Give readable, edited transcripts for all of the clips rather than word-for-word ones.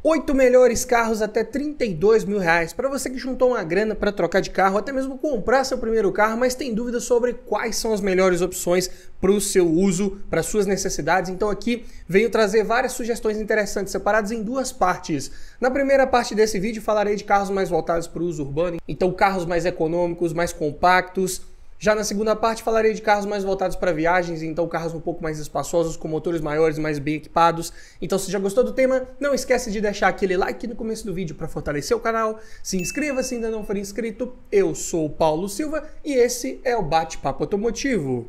8 melhores carros até 32 mil reais. Para você que juntou uma grana para trocar de carro, até mesmo comprar seu primeiro carro, mas tem dúvidas sobre quais são as melhores opções para o seu uso, para suas necessidades. Então aqui venho trazer várias sugestões interessantes, separadas em duas partes. Na primeira parte desse vídeo falarei de carros mais voltados para o uso urbano, então carros mais econômicos, mais compactos. Já na segunda parte falarei de carros mais voltados para viagens, então carros um pouco mais espaçosos, com motores maiores, mais bem equipados. Então se já gostou do tema, não esquece de deixar aquele like no começo do vídeo para fortalecer o canal. Se inscreva se ainda não for inscrito. Eu sou o Paulo Silva e esse é o Bate-Papo Automotivo.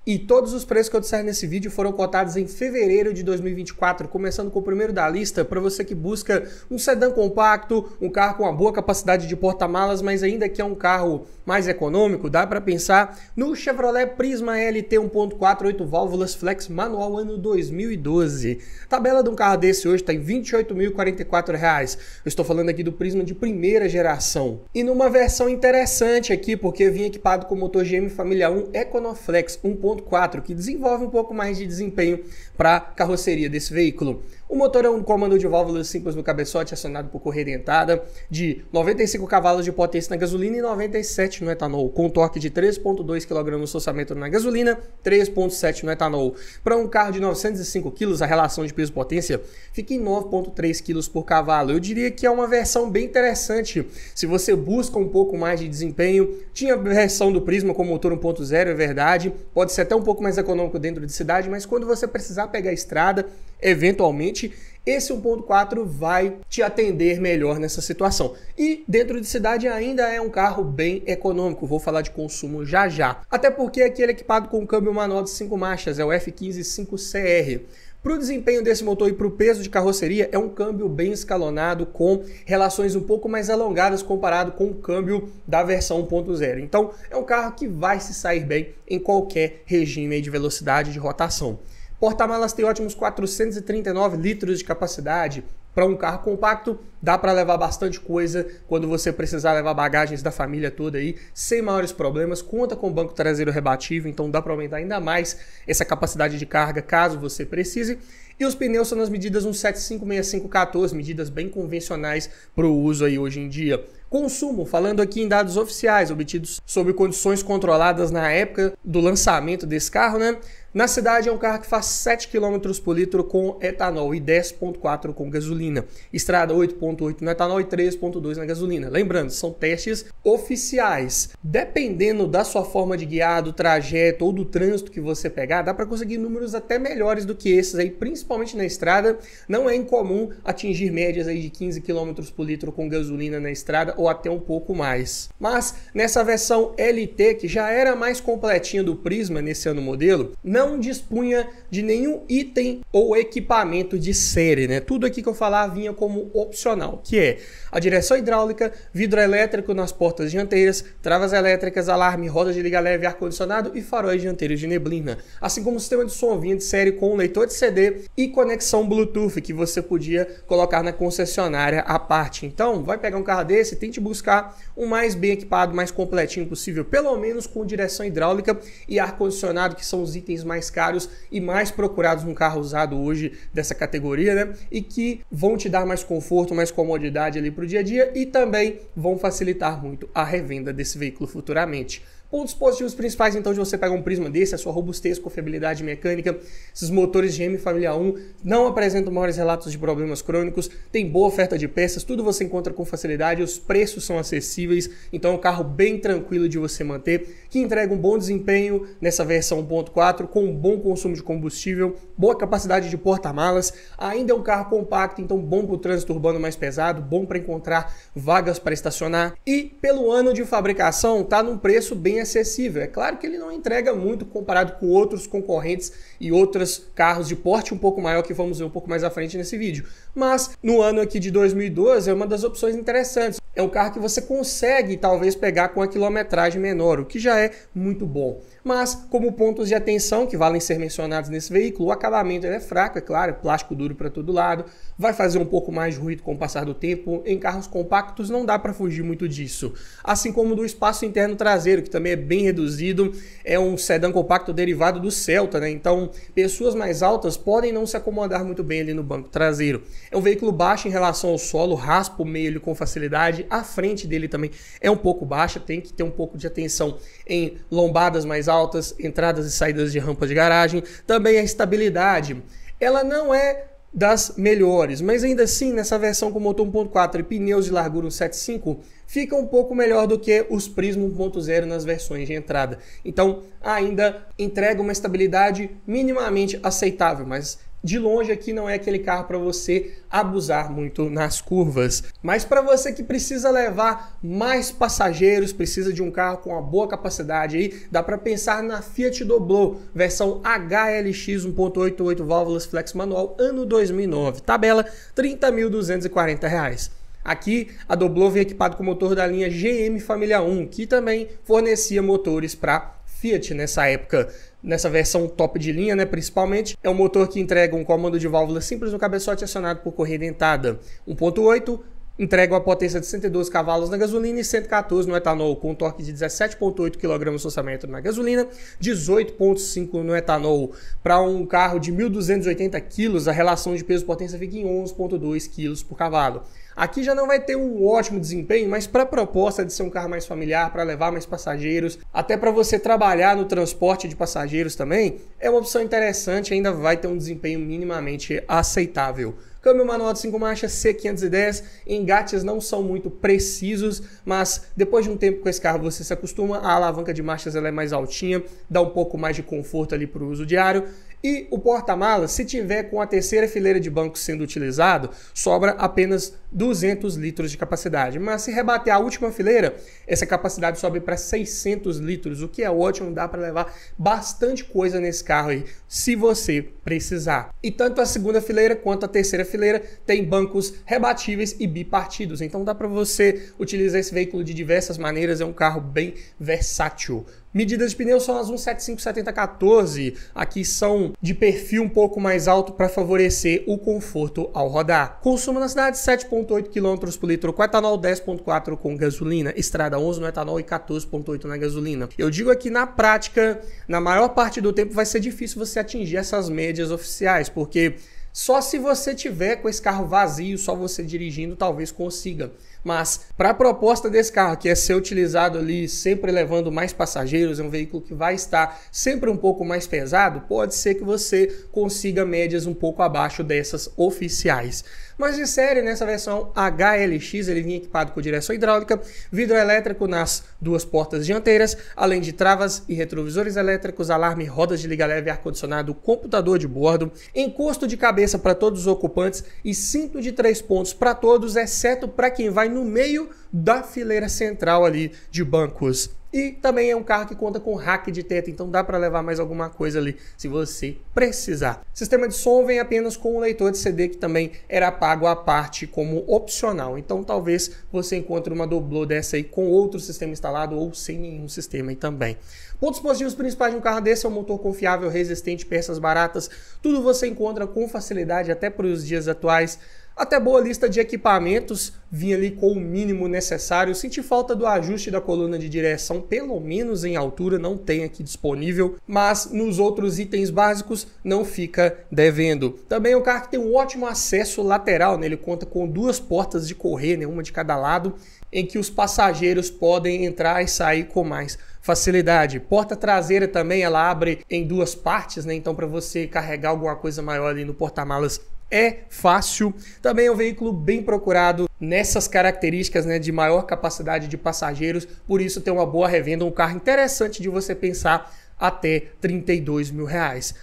E todos os preços que eu disser nesse vídeo foram cotados em fevereiro de 2024, começando com o primeiro da lista, para você que busca um sedã compacto, um carro com uma boa capacidade de porta-malas, mas ainda que é um carro mais econômico, dá para pensar no Chevrolet Prisma LT 1.4 8 válvulas flex manual ano 2012. Tabela de um carro desse hoje está em R$ 28.044. Eu estou falando aqui do Prisma de primeira geração. E numa versão interessante aqui, porque vinha equipado com o motor GM Família 1 EconoFlex 1.4, que desenvolve um pouco mais de desempenho para a carroceria desse veículo. O motor é um comando de válvulas simples no cabeçote, acionado por correia dentada, de 95 cavalos de potência na gasolina e 97 no etanol, com torque de 3,2 kgfm na gasolina, 3,7 no etanol. Para um carro de 905 kg, a relação de peso-potência fica em 9,3 kg por cavalo. Eu diria que é uma versão bem interessante. Se você busca um pouco mais de desempenho, tinha a versão do Prisma com motor 1.0, é verdade, pode ser até um pouco mais econômico dentro de cidade, mas quando você precisar pegar a estrada, eventualmente, esse 1.4 vai te atender melhor nessa situação. E dentro de cidade ainda é um carro bem econômico, vou falar de consumo já já. Até porque aqui ele é equipado com um câmbio manual de 5 marchas, é o F15 5CR. Para o desempenho desse motor e para o peso de carroceria, é um câmbio bem escalonado, com relações um pouco mais alongadas comparado com o câmbio da versão 1.0. Então é um carro que vai se sair bem em qualquer regime de velocidade de rotação. Porta-malas tem ótimos 439 litros de capacidade. Para um carro compacto, dá para levar bastante coisa quando você precisar levar bagagens da família toda aí, sem maiores problemas. Conta com banco traseiro rebatível, então dá para aumentar ainda mais essa capacidade de carga caso você precise. E os pneus são nas medidas 175/65/14, medidas bem convencionais para o uso aí hoje em dia. Consumo, falando aqui em dados oficiais, obtidos sob condições controladas na época do lançamento desse carro, né? Na cidade é um carro que faz 7 km por litro com etanol e 10,4 com gasolina. Estrada 8,8 no etanol e 3,2 na gasolina. Lembrando, são testes oficiais. Dependendo da sua forma de guiar, do trajeto ou do trânsito que você pegar, dá para conseguir números até melhores do que esses aí, principalmente na estrada. Não é incomum atingir médias aí de 15 km por litro com gasolina na estrada ou até um pouco mais. Mas nessa versão LT, que já era mais completinha do Prisma nesse ano modelo, não dispunha de nenhum item ou equipamento de série, né? Tudo aqui que eu falar vinha como opcional, que é a direção hidráulica, vidro elétrico nas portas dianteiras, travas elétricas, alarme, rodas de liga leve, ar-condicionado e faróis dianteiros de neblina, assim como o sistema de som vinha de série com leitor de CD e conexão Bluetooth que você podia colocar na concessionária à parte. Então, vai pegar um carro desse, tente buscar o mais bem equipado, mais completinho possível, pelo menos com direção hidráulica e ar-condicionado, que são os itens mais caros e mais procurados num carro usado hoje dessa categoria, né? E que vão te dar mais conforto, mais comodidade ali para o dia a dia e também vão facilitar muito a revenda desse veículo futuramente. Pontos positivos principais, então, de você pegar um Prisma desse, a sua robustez, confiabilidade mecânica. Esses motores GM Família 1 não apresentam maiores relatos de problemas crônicos, tem boa oferta de peças, tudo você encontra com facilidade, os preços são acessíveis, então é um carro bem tranquilo de você manter, que entrega um bom desempenho nessa versão 1.4, com um bom consumo de combustível, boa capacidade de porta-malas, ainda é um carro compacto, então bom para o trânsito urbano mais pesado, bom para encontrar vagas para estacionar, e pelo ano de fabricação está num preço bem acessível. É claro que ele não entrega muito comparado com outros concorrentes e outros carros de porte um pouco maior que vamos ver um pouco mais à frente nesse vídeo, mas no ano aqui de 2012 é uma das opções interessantes. é um carro que você consegue talvez pegar com a quilometragem menor, o que já é muito bom. Mas, como pontos de atenção que valem ser mencionados nesse veículo, o acabamento é fraco, é claro, plástico duro para todo lado, vai fazer um pouco mais de ruído com o passar do tempo. Em carros compactos não dá para fugir muito disso. Assim como do espaço interno traseiro, que também é bem reduzido, é um sedã compacto derivado do Celta, né? Então, pessoas mais altas podem não se acomodar muito bem ali no banco traseiro. É um veículo baixo em relação ao solo, raspa o meio ali com facilidade, a frente dele também é um pouco baixa, tem que ter um pouco de atenção em lombadas mais altas, entradas e saídas de rampa de garagem. Também a estabilidade, ela não é das melhores, mas ainda assim nessa versão com motor 1.4 e pneus de largura 1.75 fica um pouco melhor do que os Prisma 1.0 nas versões de entrada. Então ainda entrega uma estabilidade minimamente aceitável, mas de longe aqui não é aquele carro para você abusar muito nas curvas. Mas para você que precisa levar mais passageiros, precisa de um carro com uma boa capacidade aí, dá para pensar na Fiat Doblò, versão HLX 1.88 válvulas flex manual, ano 2009. Tabela R$ 30.240. Aqui a Doblò vem equipado com motor da linha GM Família 1, que também fornecia motores para Fiat nessa época. Nessa versão top de linha, né, principalmente, é um motor que entrega um comando de válvula simples no cabeçote acionado por correia dentada. 1.8 entrega uma potência de 112 cavalos na gasolina e 114 no etanol, com um torque de 17,8 kgfm na gasolina, 18,5 no etanol. Para um carro de 1.280 kg, a relação de peso-potência fica em 11,2 kg por cavalo. Aqui já não vai ter um ótimo desempenho, mas para a proposta de ser um carro mais familiar, para levar mais passageiros, até para você trabalhar no transporte de passageiros também, é uma opção interessante, ainda vai ter um desempenho minimamente aceitável. Câmbio manual de 5 marchas C510, engates não são muito precisos, mas depois de um tempo com esse carro você se acostuma, a alavanca de marchas ela é mais altinha, dá um pouco mais de conforto ali para o uso diário. E o porta-malas, se tiver com a terceira fileira de bancos sendo utilizado, sobra apenas 200 litros de capacidade. Mas se rebater a última fileira, essa capacidade sobe para 600 litros, o que é ótimo, dá para levar bastante coisa nesse carro aí, se você precisar. E tanto a segunda fileira quanto a terceira fileira tem bancos rebatíveis e bipartidos, então dá para você utilizar esse veículo de diversas maneiras, é um carro bem versátil. Medidas de pneus são as 175/70/14, aqui são de perfil um pouco mais alto para favorecer o conforto ao rodar. Consumo na cidade 7,8 km por litro com etanol, 10,4 com gasolina, estrada 11 no etanol e 14,8 na gasolina. Eu digo aqui na prática, na maior parte do tempo vai ser difícil você atingir essas médias oficiais, porque só se você tiver com esse carro vazio, só você dirigindo, talvez consiga. Mas para a proposta desse carro, que é ser utilizado ali sempre levando mais passageiros, é um veículo que vai estar sempre um pouco mais pesado, pode ser que você consiga médias um pouco abaixo dessas oficiais. Mas de série, nessa versão HLX, ele vinha equipado com direção hidráulica, vidro elétrico nas duas portas dianteiras, além de travas e retrovisores elétricos, alarme, rodas de liga leve, ar-condicionado, computador de bordo, encosto de cabeça para todos os ocupantes e cinto de 3 pontos para todos, exceto para quem vai no meio da fileira central ali de bancos. E também é um carro que conta com rack de teto, então dá para levar mais alguma coisa ali se você precisar. Sistema de som vem apenas com um leitor de CD que também era pago à parte como opcional. Então talvez você encontre uma Doblò dessa aí com outro sistema instalado ou sem nenhum sistema aí também. Pontos positivos principais de um carro desse é um motor confiável, resistente, peças baratas, tudo você encontra com facilidade até para os dias atuais. Até boa lista de equipamentos, vinha ali com o mínimo necessário. Senti falta do ajuste da coluna de direção, pelo menos em altura, não tem aqui disponível, mas nos outros itens básicos não fica devendo. Também é um carro que tem um ótimo acesso lateral, né? Ele conta com 2 portas de correr, né? Uma de cada lado, em que os passageiros podem entrar e sair com mais facilidade. Porta traseira também, ela abre em 2 partes, né? Então para você carregar alguma coisa maior ali no porta-malas é fácil. Também é um veículo bem procurado nessas características, né, de maior capacidade de passageiros, por isso tem uma boa revenda, um carro interessante de você pensar até R$32 mil.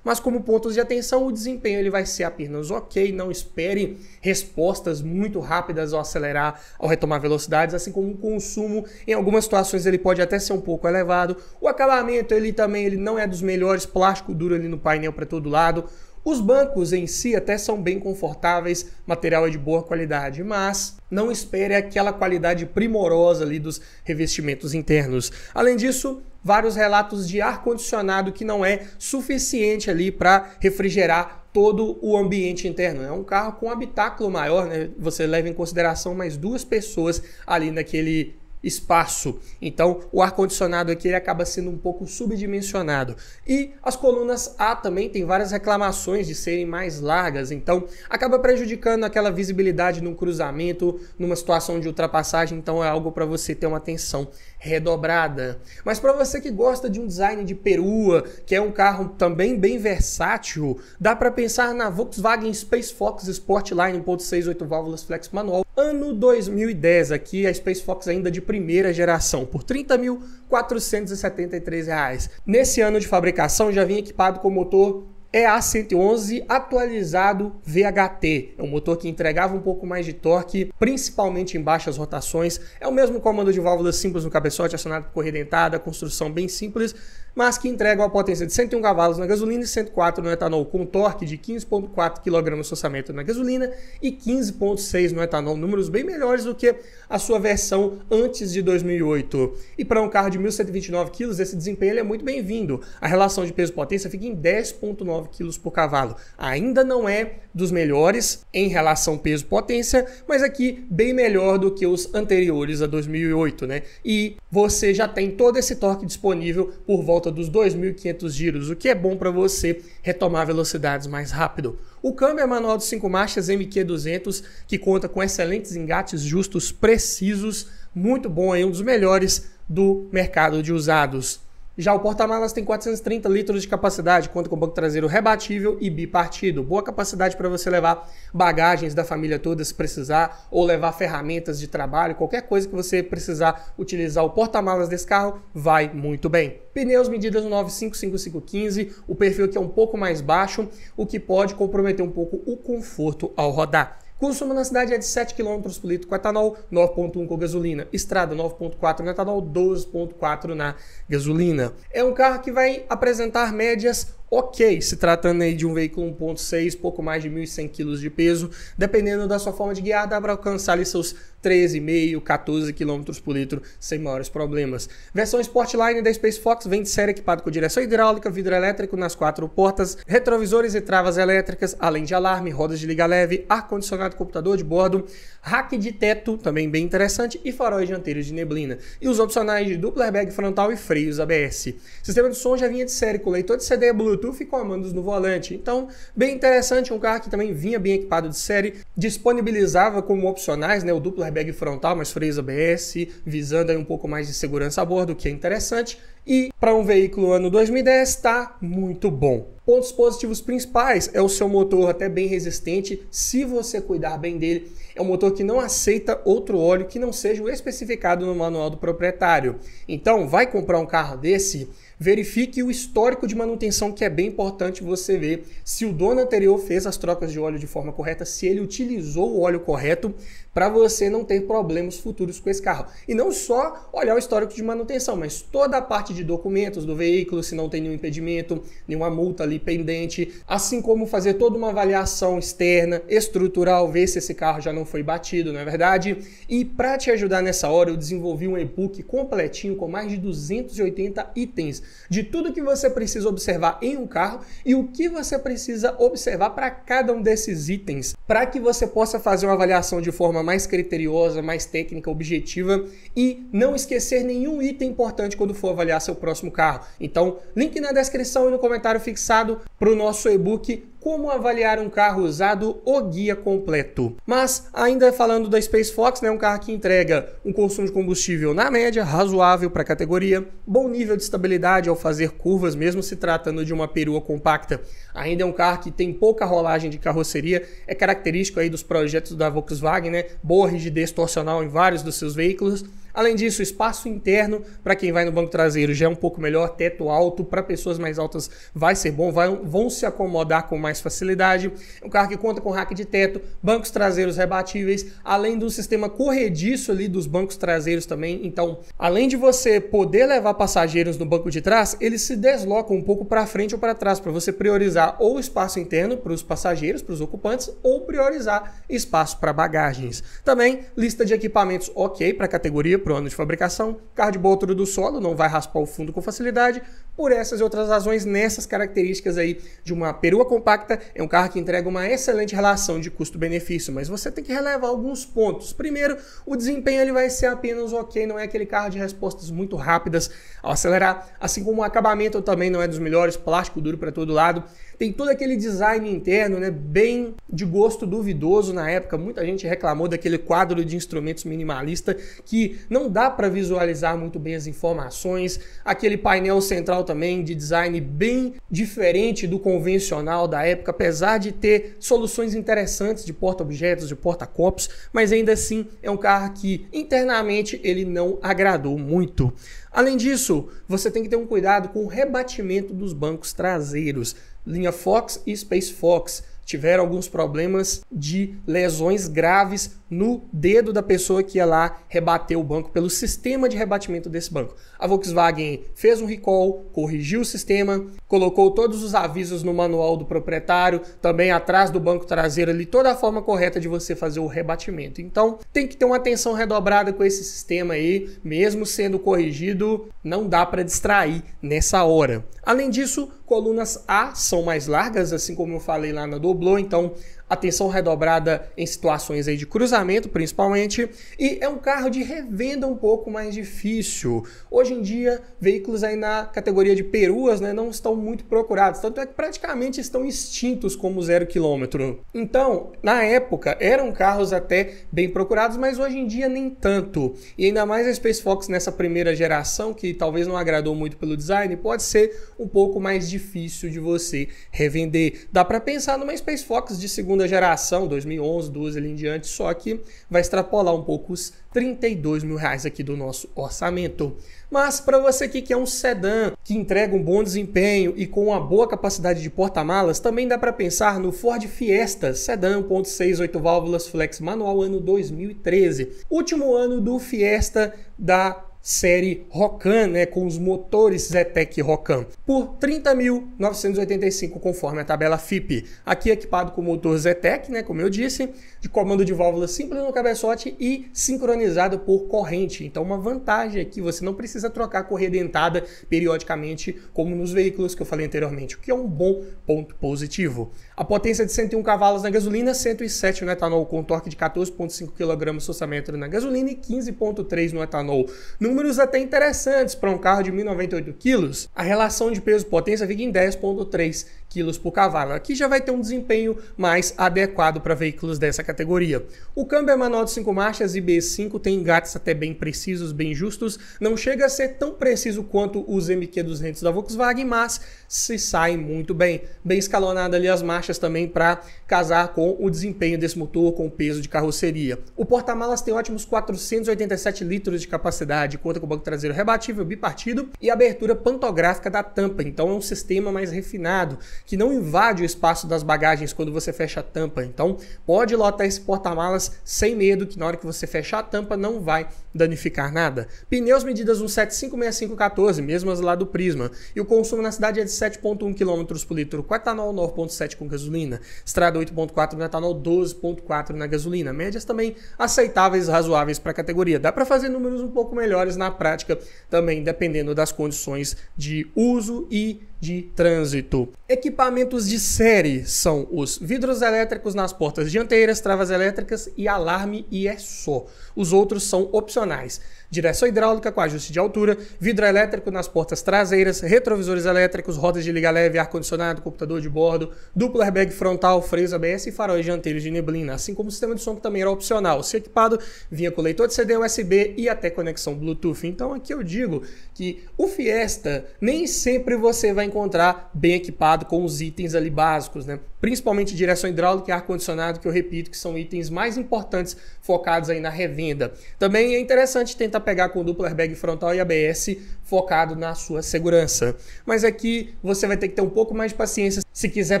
Mas como pontos de atenção, o desempenho ele vai ser apenas ok, não espere respostas muito rápidas ao acelerar, ao retomar velocidades, assim como o consumo, em algumas situações ele pode até ser um pouco elevado. O acabamento ele não é dos melhores, plástico duro ali no painel para todo lado. Os bancos em si até são bem confortáveis, material é de boa qualidade, mas não espere aquela qualidade primorosa ali dos revestimentos internos. Além disso, vários relatos de ar-condicionado que não é suficiente ali para refrigerar todo o ambiente interno. É um carro com habitáculo maior, né? Você leva em consideração mais 2 pessoas ali naquele espaço. Então, o ar-condicionado aqui ele acaba sendo um pouco subdimensionado. E as colunas A também tem várias reclamações de serem mais largas, então acaba prejudicando aquela visibilidade num cruzamento, numa situação de ultrapassagem, então é algo para você ter uma atenção redobrada. Mas para você que gosta de um design de perua, que é um carro também bem versátil, dá para pensar na Volkswagen Space Fox Sportline 1.6 8 válvulas flex manual, ano 2010, aqui a Space Fox ainda de primeira geração, por R$ 30.473. Nesse ano de fabricação já vinha equipado com motor EA111 atualizado VHT. É um motor que entregava um pouco mais de torque, principalmente em baixas rotações. É o mesmo comando de válvulas simples no cabeçote, acionado por correia dentada, construção bem simples, mas que entrega uma potência de 101 cavalos na gasolina e 104 no etanol, com torque de 15,4 kg no orçamento na gasolina e 15,6 no etanol, números bem melhores do que a sua versão antes de 2008. E para um carro de 1.129 kg, esse desempenho é muito bem-vindo. A relação de peso-potência fica em 10,9 kg por cavalo. Ainda não é dos melhores em relação peso-potência, mas aqui bem melhor do que os anteriores a 2008, né? E você já tem todo esse torque disponível por volta dos 2.500 giros, o que é bom para você retomar velocidades mais rápido. O câmbio é manual de 5 marchas MQ200, que conta com excelentes engates justos, precisos, muito bom aí, um dos melhores do mercado de usados. Já o porta-malas tem 430 litros de capacidade, conta com banco traseiro rebatível e bipartido. Boa capacidade para você levar bagagens da família toda se precisar, ou levar ferramentas de trabalho, qualquer coisa que você precisar utilizar o porta-malas desse carro, vai muito bem. Pneus medidas no 95515, o perfil aqui é um pouco mais baixo, o que pode comprometer um pouco o conforto ao rodar. Consumo na cidade é de 7 km por litro com etanol, 9,1 com gasolina. Estrada 9,4 no etanol, 12,4 na gasolina. É um carro que vai apresentar médias ok, se tratando aí de um veículo 1.6, pouco mais de 1.100 kg de peso, dependendo da sua forma de guiar, dá para alcançar ali seus 13,5, 14 km por litro sem maiores problemas. Versão Sportline da Space Fox vem de série equipado com direção hidráulica, vidro elétrico nas 4 portas, retrovisores e travas elétricas, além de alarme, rodas de liga leve, ar-condicionado, computador de bordo, rack de teto, também bem interessante, e faróis dianteiros de neblina. E os opcionais de duplo airbag frontal e freios ABS. Sistema de som já vinha de série com leitor de CD, Bluetooth e comandos no volante. Então, bem interessante, um carro que também vinha bem equipado de série, disponibilizava como opcionais, né, o duplo airbag frontal, mais freios ABS, visando aí um pouco mais de segurança a bordo, que é interessante. E para um veículo ano 2010 está muito bom. Pontos positivos principais é o seu motor até bem resistente, se você cuidar bem dele. É um motor que não aceita outro óleo que não seja o especificado no manual do proprietário. Então, vai comprar um carro desse, verifique o histórico de manutenção, que é bem importante você ver se o dono anterior fez as trocas de óleo de forma correta, se ele utilizou o óleo correto, para você não ter problemas futuros com esse carro. E não só olhar o histórico de manutenção, mas toda a parte de documentos do veículo, se não tem nenhum impedimento, nenhuma multa ali pendente, assim como fazer toda uma avaliação externa, estrutural, ver se esse carro já não foi batido, não é verdade? E para te ajudar nessa hora, eu desenvolvi um e-book completinho com mais de 280 itens de tudo que você precisa observar em um carro e o que você precisa observar para cada um desses itens, para que você possa fazer uma avaliação de forma mais criteriosa, mais técnica, objetiva e não esquecer nenhum item importante quando for avaliar seu próximo carro. Então, link na descrição e no comentário fixado para o nosso e-book Como Avaliar um Carro Usado, o guia completo. Mas, ainda falando da Space Fox, né, um carro que entrega um consumo de combustível na média, razoável para a categoria, bom nível de estabilidade ao fazer curvas, mesmo se tratando de uma perua compacta. Ainda é um carro que tem pouca rolagem de carroceria, é característico aí dos projetos da Volkswagen, né? Boa rigidez torcional em vários dos seus veículos, Além disso, o espaço interno para quem vai no banco traseiro já é um pouco melhor, teto alto, para pessoas mais altas vai ser bom, vão se acomodar com mais facilidade. É um carro que conta com rack de teto, bancos traseiros rebatíveis, além do sistema corrediço ali dos bancos traseiros também. Então, além de você poder levar passageiros no banco de trás, eles se deslocam um pouco para frente ou para trás, para você priorizar ou o espaço interno para os passageiros, para os ocupantes, ou priorizar espaço para bagagens. Também, lista de equipamentos ok para a categoria, para o ano de fabricação, carro de boa altura do solo, não vai raspar o fundo com facilidade. Por essas e outras razões, nessas características aí de uma perua compacta, é um carro que entrega uma excelente relação de custo-benefício, mas você tem que relevar alguns pontos. Primeiro, o desempenho ele vai ser apenas ok, não é aquele carro de respostas muito rápidas ao acelerar, assim como o acabamento também não é dos melhores, plástico duro para todo lado. Tem todo aquele design interno, né, bem de gosto duvidoso na época. Muita gente reclamou daquele quadro de instrumentos minimalista que não dá para visualizar muito bem as informações. Aquele painel central também de design bem diferente do convencional da época, apesar de ter soluções interessantes de porta-objetos, de porta-copos, mas ainda assim é um carro que internamente ele não agradou muito. Além disso, você tem que ter um cuidado com o rebatimento dos bancos traseiros. Linha Fox e Space Fox tiveram alguns problemas de lesões graves no dedo da pessoa que ia lá rebater o banco pelo sistema de rebatimento desse banco. A Volkswagen fez um recall, corrigiu o sistema, colocou todos os avisos no manual do proprietário, também atrás do banco traseiro ali, toda a forma correta de você fazer o rebatimento. Então, tem que ter uma atenção redobrada com esse sistema aí, mesmo sendo corrigido, não dá para distrair nessa hora. Além disso, colunas A são mais largas, assim como eu falei lá na Doblô, então atenção redobrada em situações aí de cruzamento, principalmente, e é um carro de revenda um pouco mais difícil. Hoje em dia, veículos aí na categoria de peruas, né, não estão muito procurados, tanto é que praticamente estão extintos como 0 km. Então, na época, eram carros até bem procurados, mas hoje em dia nem tanto. E ainda mais a Space Fox nessa primeira geração, que talvez não agradou muito pelo design, pode ser um pouco mais difícil de você revender. Dá para pensar numa Space Fox de segunda geração, 2011, 12 ali em diante, só que vai extrapolar um pouco os R$32 mil aqui do nosso orçamento. Mas para você que quer um sedã que entrega um bom desempenho e com uma boa capacidade de porta-malas, também dá para pensar no Ford Fiesta, sedã 1.6, 8 válvulas, flex manual, ano 2013. Último ano do Fiesta da série Rocan, né, com os motores Zetec Rocan, por R$30.985 conforme a tabela FIPE. Aqui equipado com motor Zetec, né, como eu disse, de comando de válvula simples no cabeçote e sincronizado por corrente. Então uma vantagem aqui, você não precisa trocar a correia dentada periodicamente como nos veículos que eu falei anteriormente, o que é um bom ponto positivo. A potência de 101 cavalos na gasolina, 107 no etanol, com torque de 14,5 kg/m na gasolina e 15,3 no etanol. Números até interessantes para um carro de 1.098 kg. A relação de peso-potência fica em 10,3 kg por cavalo. Aqui já vai ter um desempenho mais adequado para veículos dessa categoria. O câmbio é manual de 5 marchas e B5, tem engates até bem precisos, bem justos. Não chega a ser tão preciso quanto os MQ200 da Volkswagen, mas se sai muito bem. Bem escalonado ali as marchas também para casar com o desempenho desse motor, com o peso de carroceria. O porta-malas tem ótimos 487 litros de capacidade, conta com o banco traseiro rebatível, bipartido e abertura pantográfica da tampa. Então é um sistema mais refinado, que não invade o espaço das bagagens quando você fecha a tampa. Então pode lotar esse porta-malas sem medo que na hora que você fechar a tampa não vai danificar nada. Pneus medidas 175/65/14, mesmas lá do Prisma. E o consumo na cidade é de 7,1 km por litro com etanol, 9,7 com gasolina. Estrada 8,4 no etanol, 12,4 na gasolina. Médias também aceitáveis, razoáveis para a categoria. Dá para fazer números um pouco melhores na prática, também dependendo das condições de uso e de trânsito. Equipamentos de série são os vidros elétricos nas portas dianteiras, travas elétricas e alarme, e é só. Os outros são opcionais. Direção hidráulica com ajuste de altura, vidro elétrico nas portas traseiras, retrovisores elétricos, rodas de liga leve, ar-condicionado, computador de bordo, duplo airbag frontal, freios ABS e faróis dianteiros de neblina, assim como o sistema de som que também era opcional. Se equipado, vinha com leitor de CD USB e até conexão Bluetooth. Então aqui eu digo que o Fiesta nem sempre você vai encontrar bem equipado com os itens ali básicos, né? Principalmente direção hidráulica e ar-condicionado, que eu repito que são itens mais importantes focados aí na revenda. Também é interessante tentar tenta pegar com duplo airbag frontal e ABS focado na sua segurança. Mas aqui você vai ter que ter um pouco mais de paciência. Se quiser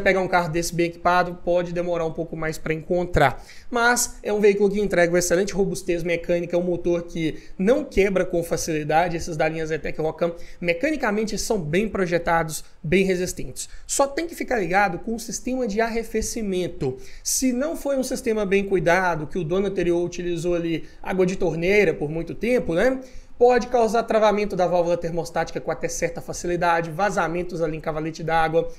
pegar um carro desse bem equipado, pode demorar um pouco mais para encontrar. Mas é um veículo que entrega uma excelente robustez mecânica, um motor que não quebra com facilidade. Esses da linha Zetec Rocam mecanicamente são bem projetados, bem resistentes. Só tem que ficar ligado com o sistema de arrefecimento. Se não foi um sistema bem cuidado, que o dono anterior utilizou ali água de torneira por muito tempo, né? Pode causar travamento da válvula termostática com até certa facilidade, vazamentos ali em cavalete d'água,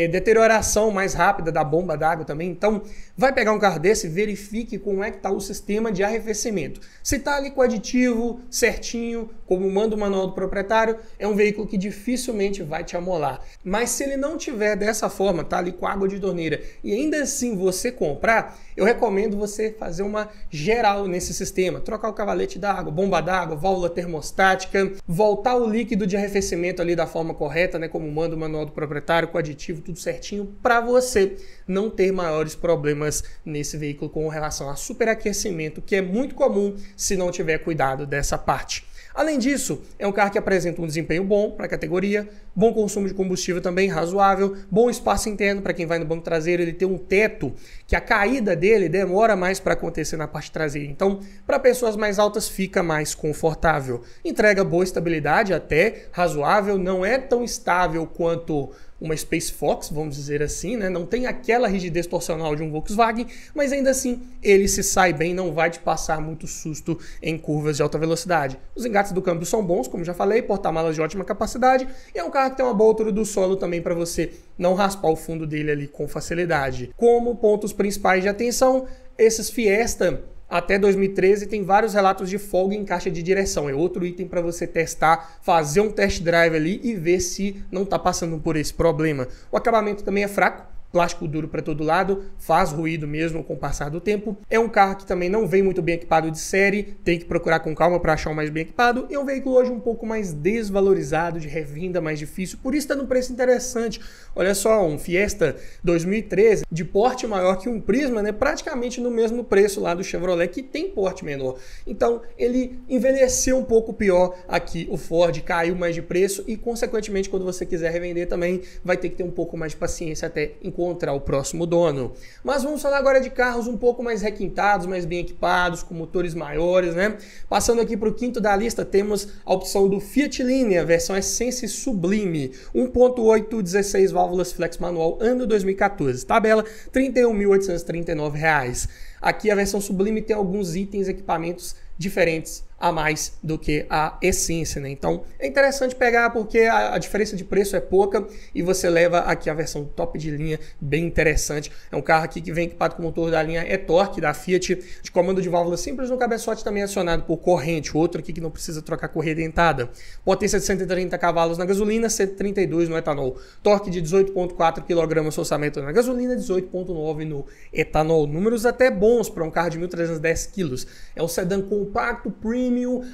deterioração mais rápida da bomba d'água também. Então, vai pegar um carro desse, verifique como é que está o sistema de arrefecimento. Se está ali com aditivo certinho, como manda o manual do proprietário, é um veículo que dificilmente vai te amolar. Mas se ele não tiver dessa forma, tá ali com água de torneira, e ainda assim você comprar, eu recomendo você fazer uma geral nesse sistema. Trocar o cavalete d'água, bomba d'água, válvula termostática, voltar o líquido de arrefecimento ali da forma correta, né, como manda o manual do proprietário, com aditivo, tudo certinho, para você não ter maiores problemas nesse veículo com relação a superaquecimento, que é muito comum se não tiver cuidado dessa parte. Além disso, é um carro que apresenta um desempenho bom para a categoria, bom consumo de combustível também razoável, bom espaço interno para quem vai no banco traseiro, ele tem um teto que a caída dele demora mais para acontecer na parte traseira, então para pessoas mais altas fica mais confortável. Entrega boa estabilidade até razoável, não é tão estável quanto uma Space Fox, vamos dizer assim, né? Não tem aquela rigidez torcional de um Volkswagen, mas ainda assim ele se sai bem, não vai te passar muito susto em curvas de alta velocidade. Os engates do câmbio são bons, como já falei, porta-malas de ótima capacidade, e é um carro que tem uma boa altura do solo também para você não raspar o fundo dele ali com facilidade. Como pontos principais de atenção, esses Fiesta até 2013 tem vários relatos de folga em caixa de direção. É outro item para você testar, fazer um test drive ali e ver se não está passando por esse problema. O acabamento também é fraco. Plástico duro para todo lado, faz ruído mesmo com o passar do tempo. É um carro que também não vem muito bem equipado de série, tem que procurar com calma para achar um mais bem equipado. E é um veículo hoje um pouco mais desvalorizado, de revenda mais difícil, por isso está num preço interessante. Olha só, um Fiesta 2013 de porte maior que um Prisma, né? Praticamente no mesmo preço lá do Chevrolet, que tem porte menor. Então ele envelheceu um pouco pior aqui, o Ford caiu mais de preço e consequentemente quando você quiser revender também vai ter que ter um pouco mais de paciência até encontrar o próximo dono. Mas vamos falar agora de carros um pouco mais requintados, mais bem equipados, com motores maiores, né? Passando aqui para o quinto da lista, temos a opção do Fiat Linea, versão Essence Sublime, 1.8, 16 válvulas flex manual, ano 2014, tabela R$ 31.839. Aqui a versão Sublime tem alguns itens, equipamentos diferentes a mais do que a Essence, né? Então é interessante pegar porque a diferença de preço é pouca e você leva aqui a versão top de linha, bem interessante. É um carro aqui que vem equipado com o motor da linha e-Torque da Fiat, de comando de válvula simples no cabeçote, também acionado por corrente, outro aqui que não precisa trocar correia dentada. Potência de 130 cavalos na gasolina, 132 no etanol. Torque de 18,4 kg orçamento na gasolina, 18,9 no etanol. Números até bons para um carro de 1.310 kg. É um sedã compacto, premium,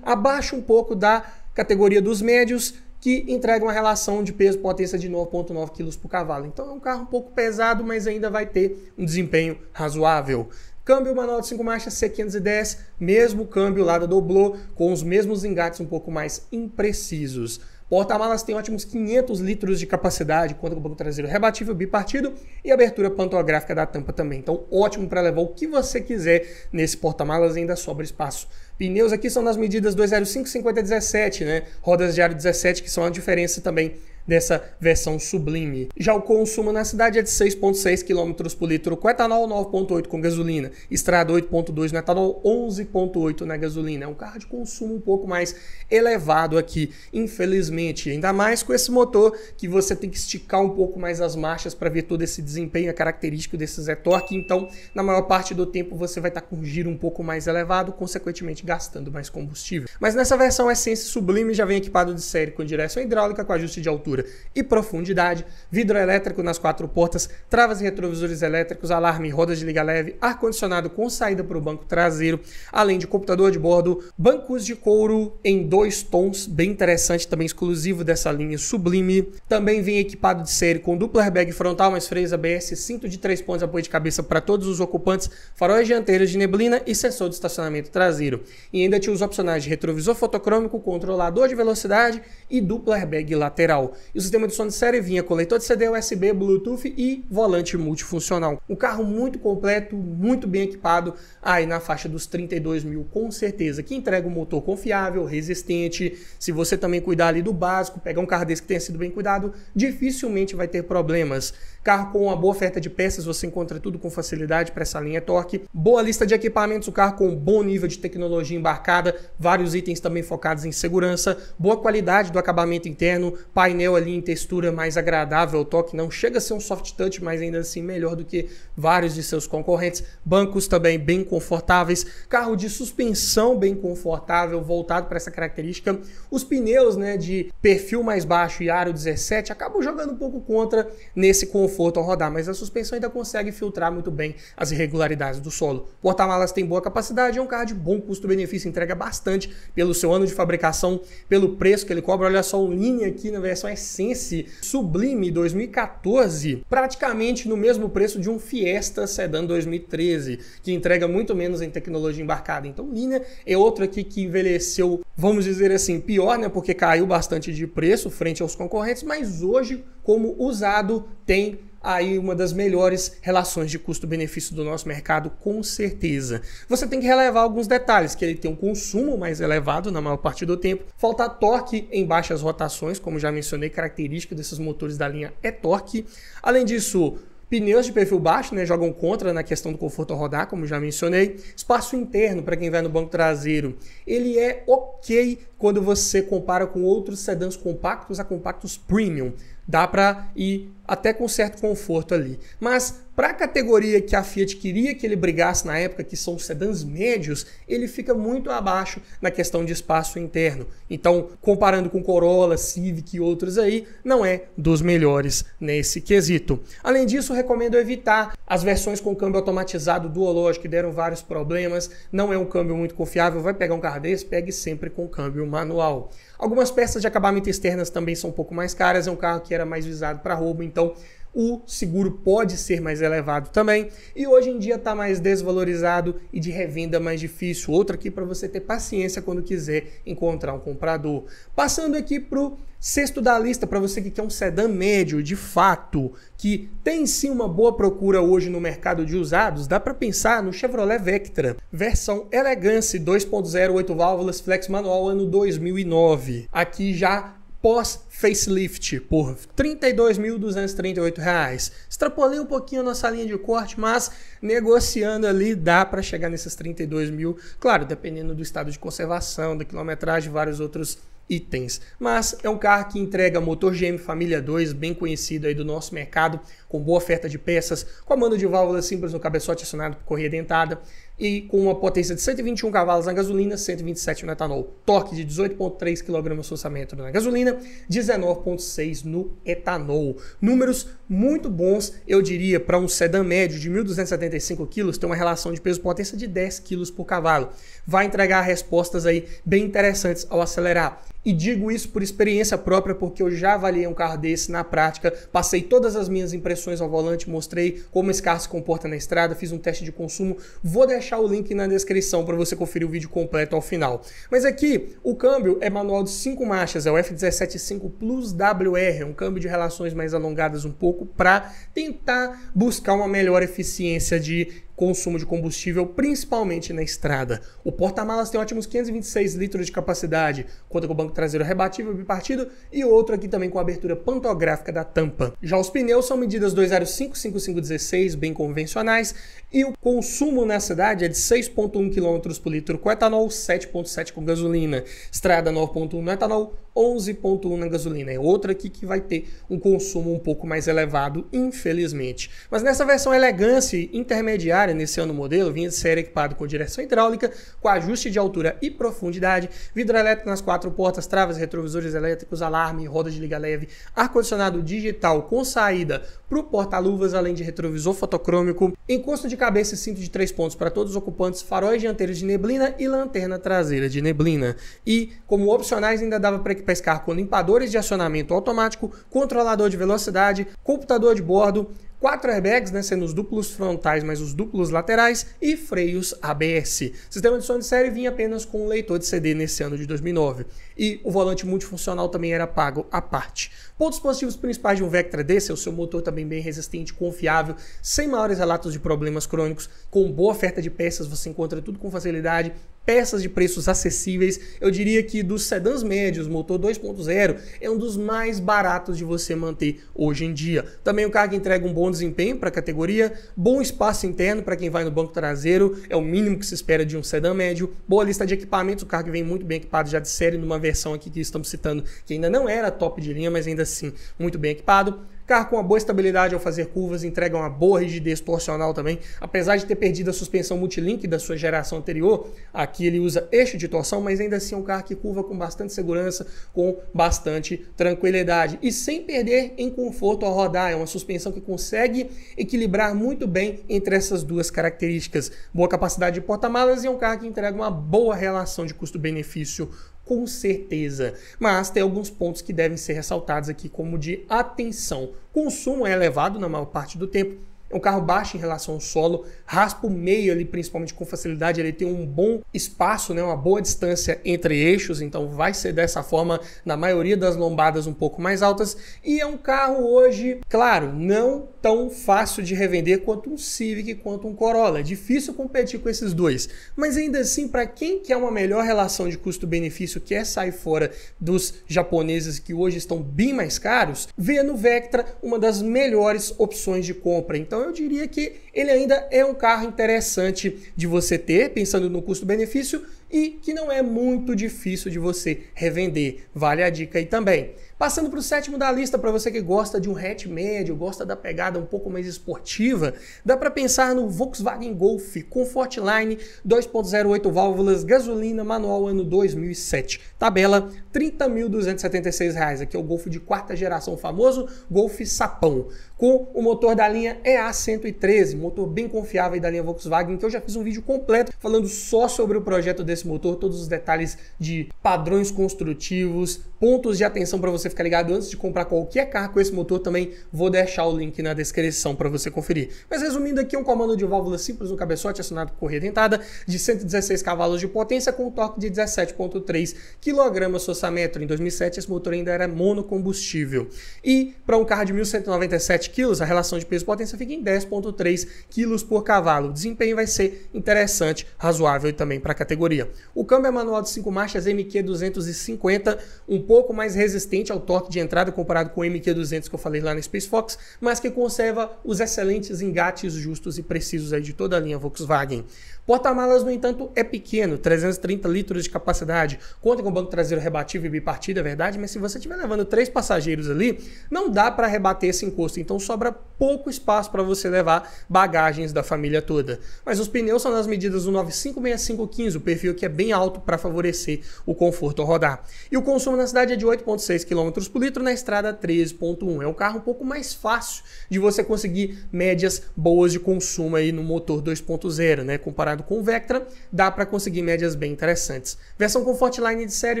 abaixo um pouco da categoria dos médios, que entrega uma relação de peso-potência de 9,9 kg por cavalo. Então é um carro um pouco pesado, mas ainda vai ter um desempenho razoável. Câmbio manual de 5 marchas C510, mesmo câmbio lá da Doblô, com os mesmos engates um pouco mais imprecisos. Porta-malas tem ótimos 500 litros de capacidade, conta com banco traseiro rebatível bipartido e abertura pantográfica da tampa também. Então, ótimo para levar o que você quiser nesse porta-malas, ainda sobra espaço. Pneus aqui são nas medidas 205, 50 e 17, né? Rodas de aro 17, que são a diferença também dessa versão Sublime. Já o consumo na cidade é de 6,6 km por litro com etanol, 9,8 com gasolina. Estrada 8,2 no etanol, 11,8 na gasolina. É um carro de consumo um pouco mais elevado aqui, infelizmente. Ainda mais com esse motor que você tem que esticar um pouco mais as marchas para ver todo esse desempenho característico desses e-Torque. Então, na maior parte do tempo, você vai estar com um giro um pouco mais elevado, consequentemente gastando mais combustível. Mas nessa versão Essence Sublime já vem equipado de série com direção hidráulica com ajuste de altura altura e profundidade, vidro elétrico nas 4 portas, travas e retrovisores elétricos, alarme, rodas de liga leve, ar-condicionado com saída para o banco traseiro, além de computador de bordo, bancos de couro em 2 tons, bem interessante, também exclusivo dessa linha Sublime. Também vem equipado de série com dupla airbag frontal, mais freios ABS, cinto de 3 pontos, apoio de cabeça para todos os ocupantes, faróis dianteiros de neblina e sensor de estacionamento traseiro. E ainda tinha os opcionais de retrovisor fotocrômico, controlador de velocidade e dupla airbag lateral. E o sistema de som de série vinha com leitor de CD, USB, Bluetooth e volante multifuncional. Um carro muito completo, muito bem equipado, aí na faixa dos 32 mil com certeza, que entrega um motor confiável, resistente. Se você também cuidar ali do básico, pegar um carro desse que tenha sido bem cuidado, dificilmente vai ter problemas. Carro com uma boa oferta de peças, você encontra tudo com facilidade para essa linha Torque. Boa lista de equipamentos, o carro com bom nível de tecnologia embarcada, vários itens também focados em segurança, boa qualidade do acabamento interno, painel ali em textura mais agradável, o toque não chega a ser um soft touch, mas ainda assim melhor do que vários de seus concorrentes. Bancos também bem confortáveis, carro de suspensão bem confortável, voltado para essa característica. Os pneus, né, de perfil mais baixo e aro 17 acabam jogando um pouco contra nesse conforto ao rodar, mas a suspensão ainda consegue filtrar muito bem as irregularidades do solo. O porta-malas tem boa capacidade, é um carro de bom custo-benefício, entrega bastante pelo seu ano de fabricação, pelo preço que ele cobra. Olha só o Linea aqui na versão Essence Sublime 2014, praticamente no mesmo preço de um Fiesta Sedan 2013, que entrega muito menos em tecnologia embarcada. Então Linea é outro aqui que envelheceu, vamos dizer assim, pior, né, porque caiu bastante de preço frente aos concorrentes, mas hoje, como usado, tem aí uma das melhores relações de custo-benefício do nosso mercado, com certeza. Você tem que relevar alguns detalhes, que ele tem um consumo mais elevado na maior parte do tempo, falta torque em baixas rotações, como já mencionei, característica desses motores da linha é torque. Além disso, pneus de perfil baixo, né, jogam contra na questão do conforto ao rodar, como já mencionei. Espaço interno, para quem vai no banco traseiro, ele é ok quando você compara com outros sedãs compactos a compactos premium. Dá para ir até com certo conforto ali. Mas para a categoria que a Fiat queria que ele brigasse na época, que são os sedãs médios, ele fica muito abaixo na questão de espaço interno. Então, comparando com Corolla, Civic e outros aí, não é dos melhores nesse quesito. Além disso, recomendo evitar as versões com câmbio automatizado duológico, que deram vários problemas. Não é um câmbio muito confiável. Vai pegar um carro desse, pegue sempre com câmbio manual. Algumas peças de acabamento externas também são um pouco mais caras. É um carro que era mais visado para roubo, então o seguro pode ser mais elevado também, e hoje em dia está mais desvalorizado e de revenda mais difícil. Outra aqui para você ter paciência quando quiser encontrar um comprador. Passando aqui para o sexto da lista, para você que quer um sedã médio de fato, que tem sim uma boa procura hoje no mercado de usados, dá para pensar no Chevrolet Vectra, versão Elegance 2.0, 8 válvulas, flex manual, ano 2009. Aqui já pós-facelift por R$ 32.238. Extrapolei um pouquinho a nossa linha de corte, mas negociando ali dá para chegar nesses 32 mil, claro, dependendo do estado de conservação, da quilometragem, vários outros itens. Mas é um carro que entrega motor GM Família 2, bem conhecido aí do nosso mercado, com boa oferta de peças, comando de válvula simples no cabeçote acionado por correia dentada e com uma potência de 121 cavalos na gasolina, 127 no etanol. Torque de 18,3 kgfm na gasolina, 19,6 no etanol. Números muito bons, eu diria, para um sedã médio de 1.275 kg, tem uma relação de peso-potência de 10 kg por cavalo. Vai entregar respostas aí bem interessantes ao acelerar. E digo isso por experiência própria, porque eu já avaliei um carro desse na prática, passei todas as minhas impressões ao volante, mostrei como esse carro se comporta na estrada, fiz um teste de consumo, vou deixar o link na descrição para você conferir o vídeo completo ao final. Mas aqui, o câmbio é manual de 5 marchas, é o F175 Plus WR, um câmbio de relações mais alongadas um pouco para tentar buscar uma melhor eficiência de consumo de combustível, principalmente na estrada. O porta-malas tem ótimos 526 litros de capacidade, conta com o banco traseiro rebatível bipartido e outro aqui também com a abertura pantográfica da tampa. Já os pneus são medidas 205/5516, bem convencionais, e o consumo na cidade é de 6,1 km por litro com etanol, 7,7 com gasolina. Estrada 9,1 no etanol, 11,1 na gasolina. É outra aqui que vai ter um consumo um pouco mais elevado, infelizmente. Mas nessa versão elegância intermediária, nesse ano modelo, vinha de série equipado com direção hidráulica, com ajuste de altura e profundidade, vidro elétrico nas 4 portas, travas, retrovisores elétricos, alarme, roda de liga leve, ar-condicionado digital com saída para o porta-luvas, além de retrovisor fotocrômico, encosto de cabeça e cinto de 3 pontos para todos os ocupantes, faróis dianteiros de neblina e lanterna traseira de neblina. E, como opcionais, ainda dava para equipar esse carro com limpadores de acionamento automático, controlador de velocidade, computador de bordo, 4 airbags, né, sendo os duplos frontais, mas os duplos laterais, e freios ABS. Sistema de som de série vinha apenas com um leitor de CD nesse ano de 2009. E o volante multifuncional também era pago à parte. Pontos positivos principais de um Vectra desse é o seu motor também bem resistente, confiável, sem maiores relatos de problemas crônicos, com boa oferta de peças, você encontra tudo com facilidade, peças de preços acessíveis. Eu diria que dos sedãs médios, motor 2.0 é um dos mais baratos de você manter hoje em dia. Também o carro que entrega um bom desempenho para a categoria, bom espaço interno para quem vai no banco traseiro, é o mínimo que se espera de um sedã médio, boa lista de equipamentos, o carro que vem muito bem equipado já de série numa versão aqui que estamos citando, que ainda não era top de linha, mas ainda assim muito bem equipado. Carro com uma boa estabilidade ao fazer curvas, entrega uma boa rigidez torcional também. Apesar de ter perdido a suspensão multilink da sua geração anterior, aqui ele usa eixo de torção, mas ainda assim é um carro que curva com bastante segurança, com bastante tranquilidade e sem perder em conforto ao rodar. É uma suspensão que consegue equilibrar muito bem entre essas duas características. Boa capacidade de porta-malas e é um carro que entrega uma boa relação de custo-benefício, com certeza, mas tem alguns pontos que devem ser ressaltados aqui como de atenção. Consumo é elevado na maior parte do tempo, é um carro baixo em relação ao solo, raspa o meio ali principalmente com facilidade, ele tem um bom espaço, né, uma boa distância entre eixos, então vai ser dessa forma na maioria das lombadas um pouco mais altas, e é um carro hoje, claro, não tão fácil de revender quanto um Civic, quanto um Corolla, é difícil competir com esses dois, mas ainda assim, para quem quer uma melhor relação de custo-benefício, quer sair fora dos japoneses que hoje estão bem mais caros, vê no Vectra uma das melhores opções de compra. Então eu diria que ele ainda é um carro interessante de você ter, pensando no custo-benefício, e que não é muito difícil de você revender. Vale a dica aí também. Passando para o sétimo da lista, para você que gosta de um hatch médio, gosta da pegada um pouco mais esportiva, dá para pensar no Volkswagen Golf Comfortline 2.08 válvulas, gasolina, manual ano 2007. Tabela R$ 30.276. Aqui é o Golf de quarta geração, famoso Golf Sapão, com o motor da linha EA113, motor bem confiável da linha Volkswagen, que eu já fiz um vídeo completo falando só sobre o projeto desse motor, todos os detalhes de padrões construtivos, pontos de atenção para você ficar ligado antes de comprar qualquer carro com esse motor. Também vou deixar o link na descrição para você conferir. Mas resumindo aqui, um comando de válvula simples no cabeçote, acionado por correia dentada, de 116 cavalos de potência, com um torque de 17,3 kgfm. Em 2007 esse motor ainda era monocombustível. E para um carro de 1.197 kg, a relação de peso-potência fica em 10,3 kg por cavalo. O desempenho vai ser interessante, razoável também para a categoria. O câmbio é manual de 5 marchas MQ250, um pouco mais resistente ao torque de entrada comparado com o MQ200 que eu falei lá na Space Fox, mas que conserva os excelentes engates justos e precisos aí de toda a linha Volkswagen. Porta-malas, no entanto, é pequeno, 330 litros de capacidade, conta com banco traseiro rebatível e bipartido, é verdade, mas se você estiver levando 3 passageiros ali, não dá para rebater esse encosto, então sobra pouco espaço para você levar bagagens da família toda. Mas os pneus são nas medidas do 956515, o perfil que é bem alto para favorecer o conforto ao rodar. E o consumo na cidade é de 8,6 km por litro, na estrada 13,1. É um carro um pouco mais fácil de você conseguir médias boas de consumo aí no motor 2.0, né? Comparado com o Vectra, dá para conseguir médias bem interessantes. Versão Comfortline de série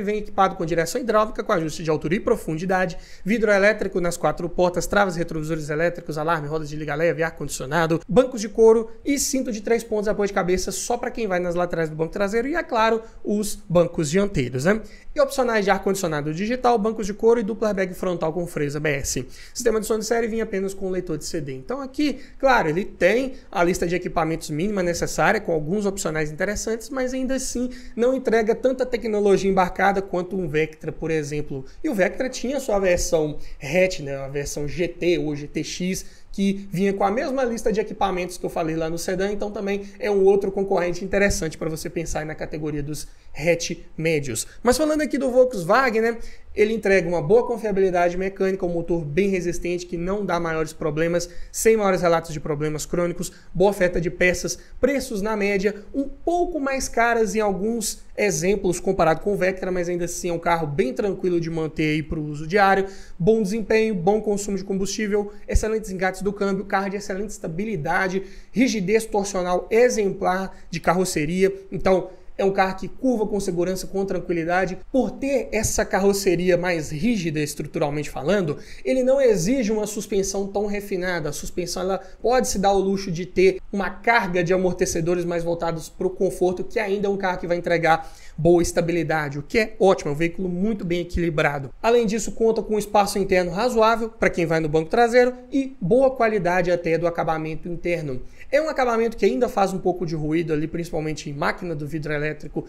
vem equipado com direção hidráulica, com ajuste de altura e profundidade, vidro elétrico nas 4 portas, travas, retrovisores elétricos, alarme, rodas de liga leve, ar-condicionado, bancos de couro e cinto de 3 pontos apoio de cabeça só para quem vai nas laterais do banco traseiro e, é claro, os bancos dianteiros, né? E opcionais de ar-condicionado digital, bancos de couro e dupla airbag frontal com freios ABS. Sistema de som de série vinha apenas com um leitor de CD. Então aqui, claro, ele tem a lista de equipamentos mínima necessária, com alguns opcionais interessantes, mas ainda assim não entrega tanta tecnologia embarcada quanto um Vectra, por exemplo. E o Vectra tinha sua versão hatch, né, a versão GT ou GTX, que vinha com a mesma lista de equipamentos que eu falei lá no sedã, então também é um outro concorrente interessante para você pensar na categoria dos hatch médios. Mas falando aqui do Volkswagen, né, ele entrega uma boa confiabilidade mecânica, um motor bem resistente que não dá maiores problemas, sem maiores relatos de problemas crônicos, boa oferta de peças, preços na média, um pouco mais caras em alguns exemplos comparado com o Vectra, mas ainda assim é um carro bem tranquilo de manter aí para o uso diário, bom desempenho, bom consumo de combustível, excelentes engates do câmbio, carro de excelente estabilidade, rigidez torcional exemplar de carroceria, então é um carro que curva com segurança, com tranquilidade. Por ter essa carroceria mais rígida estruturalmente falando, ele não exige uma suspensão tão refinada. A suspensão ela pode se dar o luxo de ter uma carga de amortecedores mais voltados para o conforto, que ainda é um carro que vai entregar boa estabilidade, o que é ótimo, é um veículo muito bem equilibrado. Além disso, conta com um espaço interno razoável para quem vai no banco traseiro e boa qualidade até do acabamento interno. É um acabamento que ainda faz um pouco de ruído ali, principalmente em máquina do vidro elétrico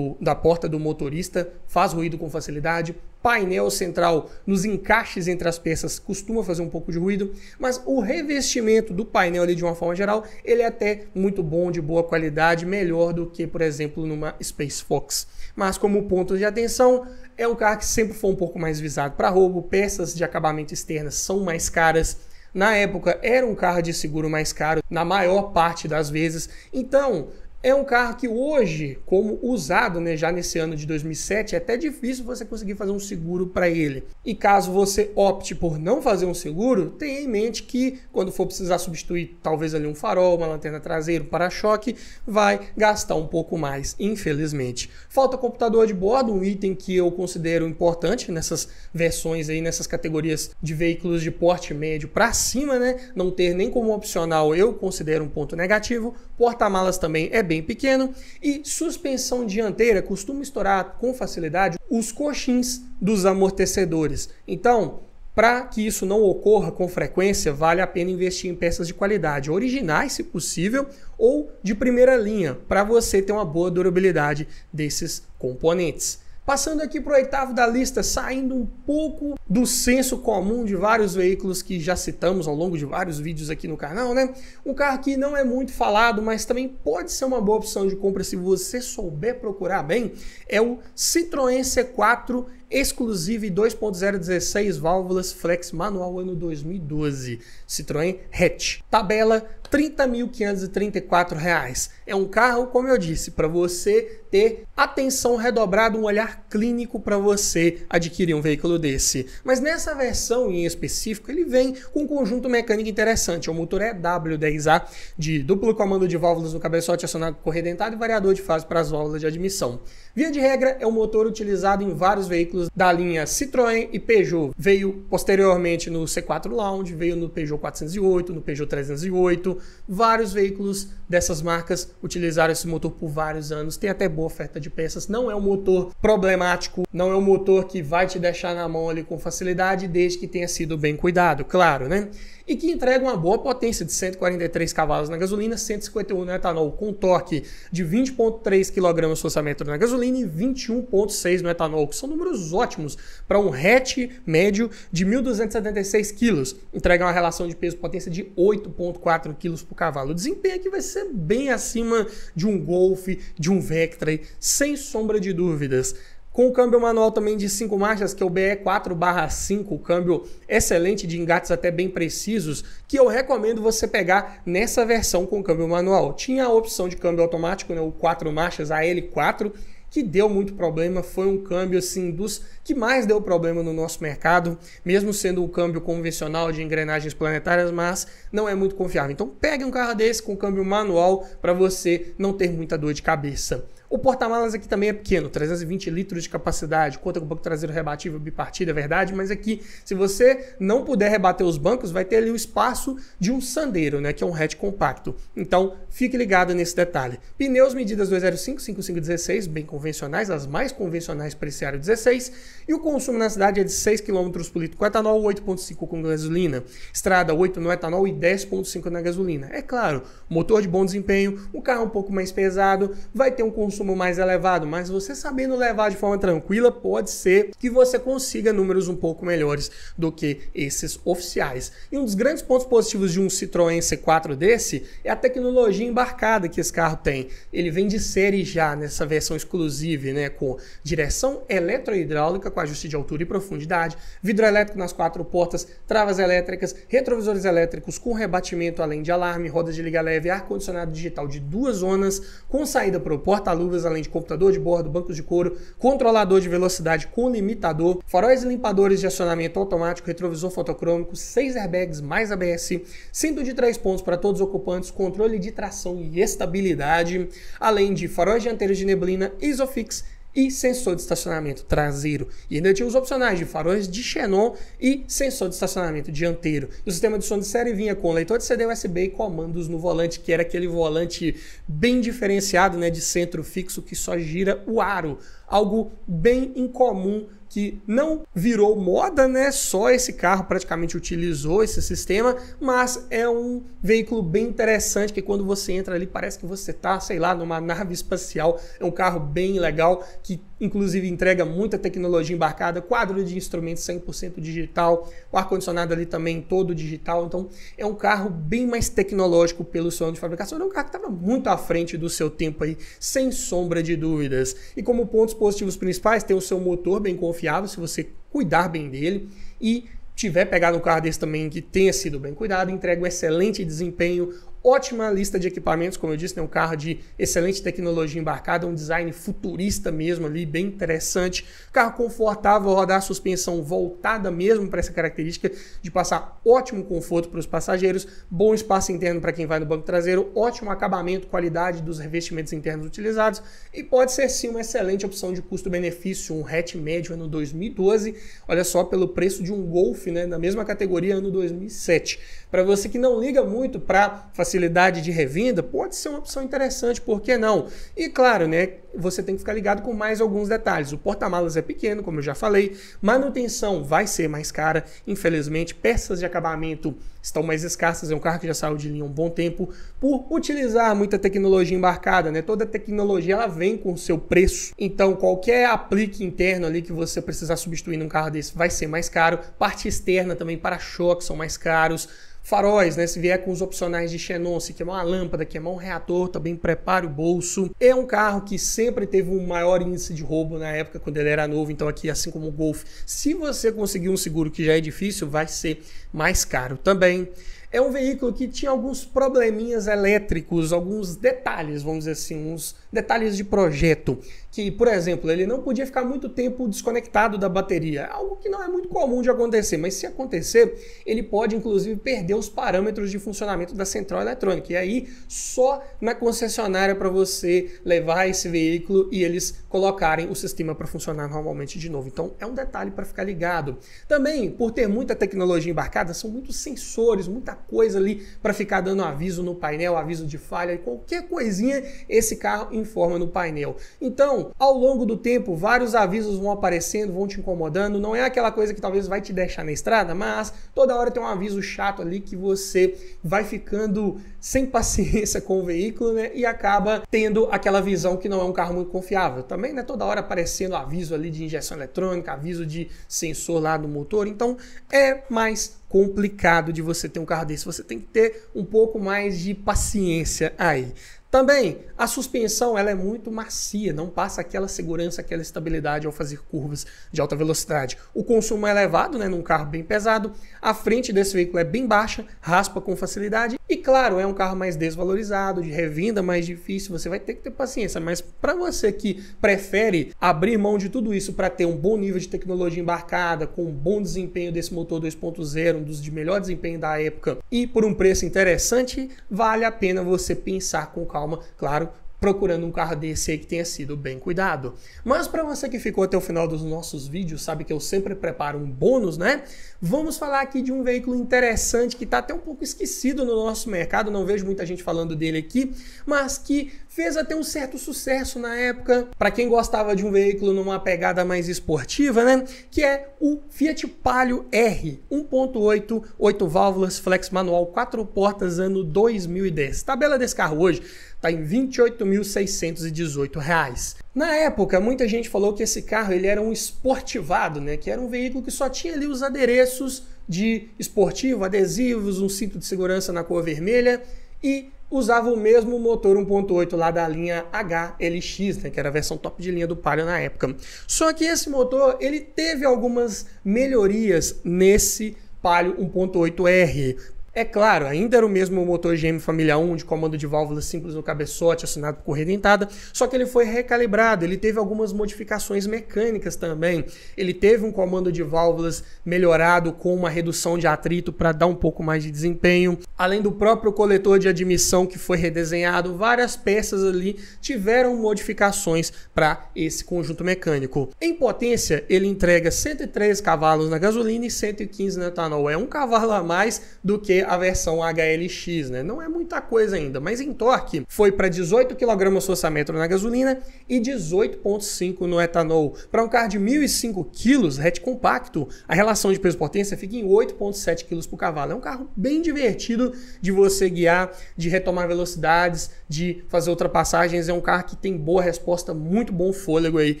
da porta do motorista, faz ruído com facilidade. Painel central nos encaixes entre as peças costuma fazer um pouco de ruído, mas o revestimento do painel ali de uma forma geral, ele é até muito bom, de boa qualidade, melhor do que, por exemplo, numa Space Fox. Mas como ponto de atenção, é um carro que sempre foi um pouco mais visado para roubo, peças de acabamento externas são mais caras. Na época era um carro de seguro mais caro, na maior parte das vezes, então é um carro que hoje, como usado, né, já nesse ano de 2007, é até difícil você conseguir fazer um seguro para ele. E caso você opte por não fazer um seguro, tenha em mente que quando for precisar substituir talvez ali um farol, uma lanterna traseira, um para-choque, vai gastar um pouco mais, infelizmente. Falta computador de bordo, um item que eu considero importante nessas versões aí, nessas categorias de veículos de porte médio para cima, né? Não ter nem como opcional eu considero um ponto negativo. Porta-malas também é bem pequeno e suspensão dianteira costuma estourar com facilidade os coxins dos amortecedores. Então, para que isso não ocorra com frequência, vale a pena investir em peças de qualidade, originais se possível, ou de primeira linha, para você ter uma boa durabilidade desses componentes. Passando aqui para o oitavo da lista, saindo um pouco do senso comum de vários veículos que já citamos ao longo de vários vídeos aqui no canal, né? Um carro que não é muito falado, mas também pode ser uma boa opção de compra se você souber procurar bem, é o Citroën C4 Exclusive 2.0 16 válvulas flex manual ano 2012. Citroën Hatch. Tabela R$ 30.534. É um carro, como eu disse, para você ter atenção redobrada, um olhar clínico para você adquirir um veículo desse. Mas nessa versão em específico, ele vem com um conjunto mecânico interessante. O motor é W10A de duplo comando de válvulas no cabeçote acionado por correia dentada e variador de fase para as válvulas de admissão. Via de regra, é um motor utilizado em vários veículos da linha Citroën e Peugeot. Veio posteriormente no C4 Lounge, veio no Peugeot 408, no Peugeot 308. Vários veículos dessas marcas utilizaram esse motor por vários anos. Tem até boa oferta de peças. Não é um motor problemático, não é um motor que vai te deixar na mão ali com facilidade, desde que tenha sido bem cuidado, claro, né? E que entrega uma boa potência de 143 cavalos na gasolina, 151 no etanol, com torque de 20,3 kg/m na gasolina e 21,6 no etanol, que são números ótimos para um hatch médio de 1.276 kg. Entrega uma relação de peso-potência de 8,4 kg por cavalo. O desempenho aqui vai ser bem acima de um Golf, de um Vectra, sem sombra de dúvidas. Com o câmbio manual também de 5 marchas, que é o BE4/5, câmbio excelente de engates até bem precisos, que eu recomendo você pegar nessa versão com câmbio manual. Tinha a opção de câmbio automático, né, o 4 marchas, a L4, que deu muito problema, foi um câmbio assim dos que mais deu problema no nosso mercado, mesmo sendo um câmbio convencional de engrenagens planetárias, mas não é muito confiável. Então pegue um carro desse com câmbio manual para você não ter muita dor de cabeça. O porta-malas aqui também é pequeno, 320 litros de capacidade, conta com banco traseiro rebatível bipartido, é verdade, mas aqui, se você não puder rebater os bancos, vai ter ali o espaço de um Sandero, né, que é um hatch compacto. Então, fique ligado nesse detalhe. Pneus medidas 205, 5516, bem convencionais, as mais convencionais para esse aro 16, e o consumo na cidade é de 6 km por litro com etanol, 8,5 com gasolina. Estrada 8 no etanol e 10,5 na gasolina. É claro, motor de bom desempenho, um carro um pouco mais pesado, vai ter um consumo consumo mais elevado, mas você sabendo levar de forma tranquila, pode ser que você consiga números um pouco melhores do que esses oficiais. E um dos grandes pontos positivos de um Citroën C4 desse é a tecnologia embarcada que esse carro tem. Ele vem de série já nessa versão exclusiva, né, com direção eletrohidráulica com ajuste de altura e profundidade, vidro elétrico nas 4 portas, travas elétricas, retrovisores elétricos com rebatimento além de alarme, rodas de liga leve, ar-condicionado digital de 2 zonas, com saída para o porta-luvas, além de computador de bordo, bancos de couro, controlador de velocidade com limitador, faróis e limpadores de acionamento automático, retrovisor fotocrômico, 6 airbags mais ABS, cinto de 3 pontos para todos os ocupantes, controle de tração e estabilidade, além de faróis dianteiros de neblina, ISOFIX e sensor de estacionamento traseiro. E ainda tinha os opcionais de faróis de xenon e sensor de estacionamento dianteiro. E o sistema de som de série vinha com leitor de CD USB e comandos no volante, que era aquele volante bem diferenciado, né, de centro fixo que só gira o aro. Algo bem incomum que não virou moda, né? Só esse carro praticamente utilizou esse sistema, mas é um veículo bem interessante que quando você entra ali parece que você tá, sei lá, numa nave espacial. É um carro bem legal que inclusive entrega muita tecnologia embarcada, quadro de instrumentos 100% digital, o ar-condicionado ali também todo digital. Então é um carro bem mais tecnológico pelo seu ano de fabricação. É um carro que estava muito à frente do seu tempo aí, sem sombra de dúvidas. E como pontos positivos principais, tem o seu motor bem confiável, se você cuidar bem dele e tiver pegado um carro desse também que tenha sido bem cuidado, entrega um excelente desempenho, ótima lista de equipamentos, como eu disse, né, um carro de excelente tecnologia embarcada, um design futurista mesmo ali, bem interessante, carro confortável, rodar suspensão voltada mesmo para essa característica de passar ótimo conforto para os passageiros, bom espaço interno para quem vai no banco traseiro, ótimo acabamento, qualidade dos revestimentos internos utilizados e pode ser sim uma excelente opção de custo-benefício, um hatch médio ano 2012, olha só, pelo preço de um Golf, né, na mesma categoria ano 2007. Para você que não liga muito para facilidade de revenda, pode ser uma opção interessante, por que não? E claro, né, você tem que ficar ligado com mais alguns detalhes. O porta-malas é pequeno, como eu já falei, manutenção vai ser mais cara, infelizmente, peças de acabamento estão mais escassas, é um carro que já saiu de linha há um bom tempo, por utilizar muita tecnologia embarcada, né? Toda tecnologia ela vem com o seu preço, então qualquer aplique interno ali que você precisar substituir num carro desse vai ser mais caro, parte externa também, para-choques são mais caros, faróis, né? Se vier com os opcionais de xenon, se queimar uma lâmpada, queimar um reator, também prepare o bolso. É um carro que sempre teve um maior índice de roubo na época, quando ele era novo, então aqui, assim como o Golf, se você conseguir um seguro que já é difícil, vai ser mais caro também. É um veículo que tinha alguns probleminhas elétricos, alguns detalhes, vamos dizer assim, uns detalhes de projeto, que, por exemplo, ele não podia ficar muito tempo desconectado da bateria, algo que não é muito comum de acontecer, mas se acontecer, ele pode inclusive perder os parâmetros de funcionamento da central eletrônica, e aí só na concessionária para você levar esse veículo e eles colocarem o sistema para funcionar normalmente de novo. Então é um detalhe para ficar ligado. Também, por ter muita tecnologia embarcada, são muitos sensores, muita coisa ali para ficar dando aviso no painel, aviso de falha, e qualquer coisinha esse carro informa no painel. Então, ao longo do tempo, vários avisos vão aparecendo, vão te incomodando, não é aquela coisa que talvez vai te deixar na estrada, mas toda hora tem um aviso chato ali que você vai ficando sem paciência com o veículo, né, e acaba tendo aquela visão que não é um carro muito confiável. Também, né, toda hora aparecendo aviso ali de injeção eletrônica, aviso de sensor lá no motor, então é mais complicado de você ter um carro desse, você tem que ter um pouco mais de paciência aí. Também, a suspensão ela é muito macia, não passa aquela segurança, aquela estabilidade ao fazer curvas de alta velocidade. O consumo é elevado, né, num carro bem pesado, a frente desse veículo é bem baixa, raspa com facilidade e, claro, é um carro mais desvalorizado, de revenda mais difícil, você vai ter que ter paciência, mas para você que prefere abrir mão de tudo isso para ter um bom nível de tecnologia embarcada, com um bom desempenho desse motor 2.0, um dos de melhor desempenho da época e por um preço interessante, vale a pena você pensar com calma, claro, procurando um carro desse aí que tenha sido bem cuidado. Mas para você que ficou até o final dos nossos vídeos, sabe que eu sempre preparo um bônus, né? Vamos falar aqui de um veículo interessante que está até um pouco esquecido no nosso mercado, não vejo muita gente falando dele aqui, mas que fez até um certo sucesso na época, para quem gostava de um veículo numa pegada mais esportiva, né? Que é o Fiat Palio R, 1.8, 8 válvulas, flex manual, 4 portas, ano 2010. Tabela desse carro hoje está em R$ 28.618. Na época, muita gente falou que esse carro ele era um esportivado, né? Que era um veículo que só tinha ali os adereços de esportivo, adesivos, um cinto de segurança na cor vermelha e usava o mesmo motor 1.8 lá da linha HLX, né, que era a versão top de linha do Palio na época. Só que esse motor ele teve algumas melhorias nesse Palio 1.8R. É claro, ainda era o mesmo motor GM Família 1 de comando de válvulas simples no cabeçote, assinado por correia dentada, só que ele foi recalibrado, ele teve algumas modificações mecânicas também. Ele teve um comando de válvulas melhorado com uma redução de atrito para dar um pouco mais de desempenho. Além do próprio coletor de admissão que foi redesenhado, várias peças ali tiveram modificações para esse conjunto mecânico. Em potência, ele entrega 103 cavalos na gasolina e 115 no etanol. É um cavalo a mais do que a versão HLX, né? Não é muita coisa ainda, mas em torque foi para 18 kgfm na gasolina e 18,5 no etanol. Para um carro de 1.005 kg, hatch compacto, a relação de peso-potência fica em 8,7 kg por cavalo. É um carro bem divertido de você guiar, de retomar velocidades, de fazer ultrapassagens. É um carro que tem boa resposta, muito bom fôlego aí